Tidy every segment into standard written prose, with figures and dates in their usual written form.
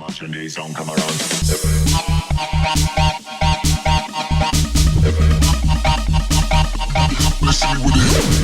Watching the song come around. Let's see what it is.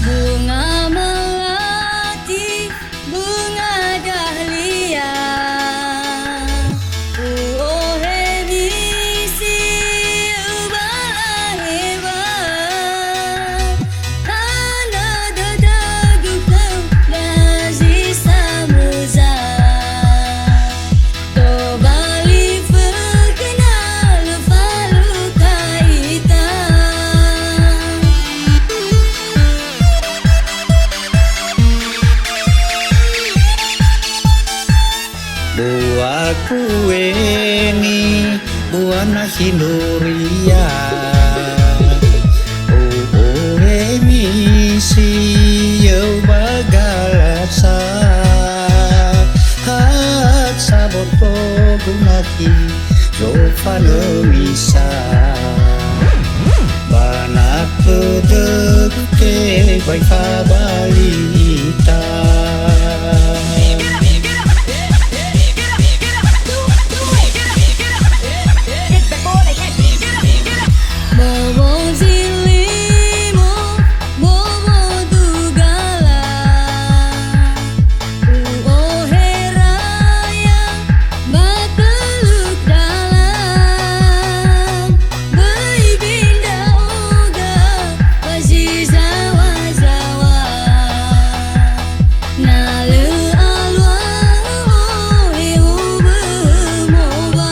Bunga melati, bunga dahlia, oh misi ubah hebat, tanda dadaku kau kasih samuza, kembali berkenal falu kaitan. Buat kue ni buana hinduria, oh misi yo bagalasa, hat sabot po gunaki yo panomisa, banat pedek ke baik kabalita. Bobo zilimo, bobo dugala, oh heraya, bateluk dalam, beibinda uga, wasi zawa-zawa, nalu alwa, ihu bermoba.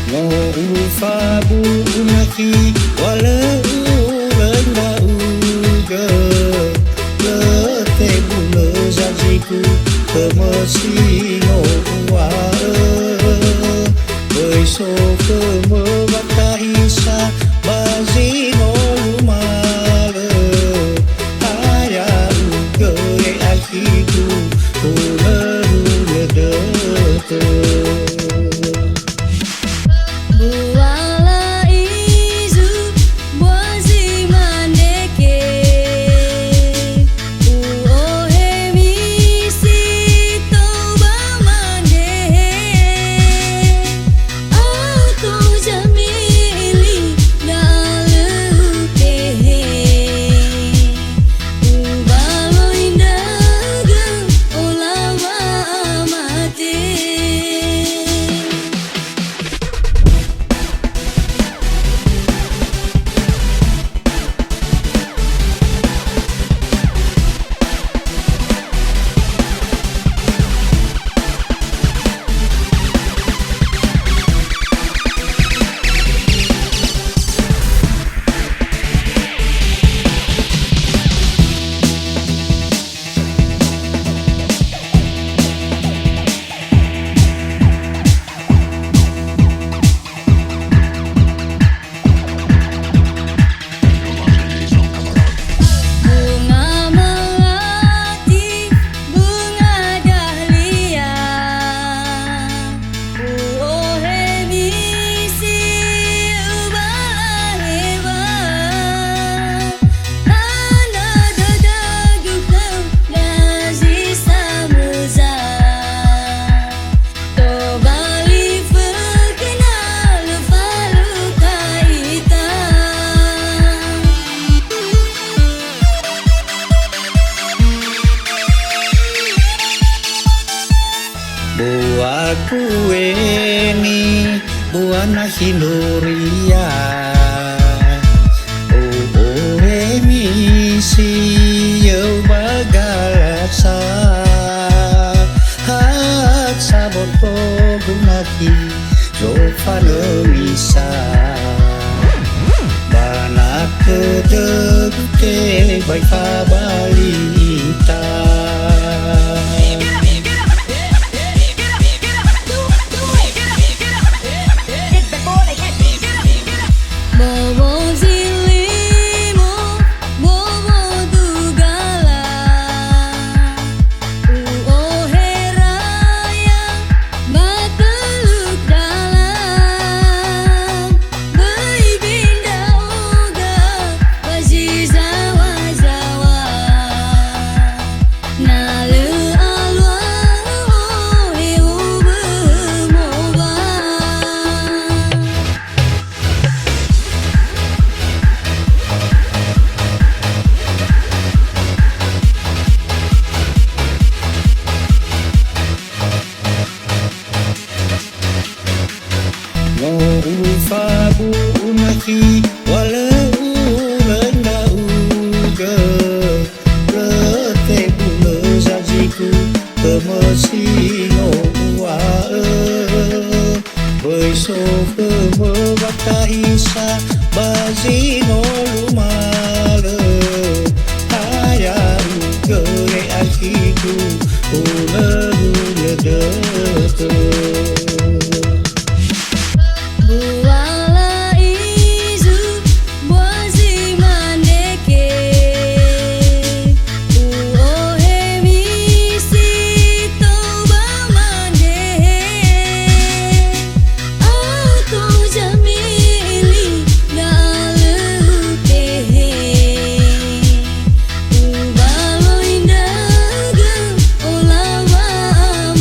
Mo ufa bunaki walau rendah uga lete bulu zaziku kemesino wa besok kemebaka isa bazino male ayah uga akiku uleru ledete. Buala izu bozi mandeke, uohe misi toba mandehe, auto jamili dalukehe, ubalo indaga ulama amate. Bunga melati, bunga dahlia, oh misi ubah hebat, tanda dadaku kau kasih samuza, kembali berkenal falu kaitan. Buat kue ni buana hinduria, oh misi yo bagalasa, hat sabot po gunaki yo panomisa, banat pedek ke ใบฟ้าบาลีตา Bobo zilimo, bobo dugala, heraya, mateluk dalam, beibinda oga, wajizawa zawa, nalu alwa, eu bermoba. No ufa bu unaki walau rendah uga Rete bula zaziku kemesino uae Beso kemebata isa bazino lumale Hayang gere akiku ule dete Buala izu bozi maneke Uohe misi toba mande Aku jamili galutehe Ubalo indaga olawa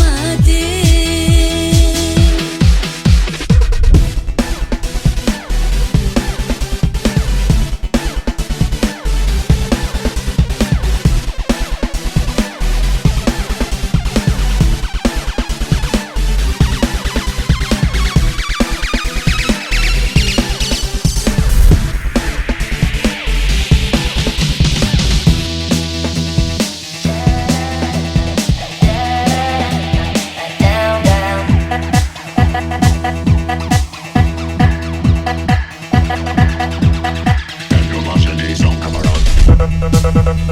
mate And your Marshall Day song come around.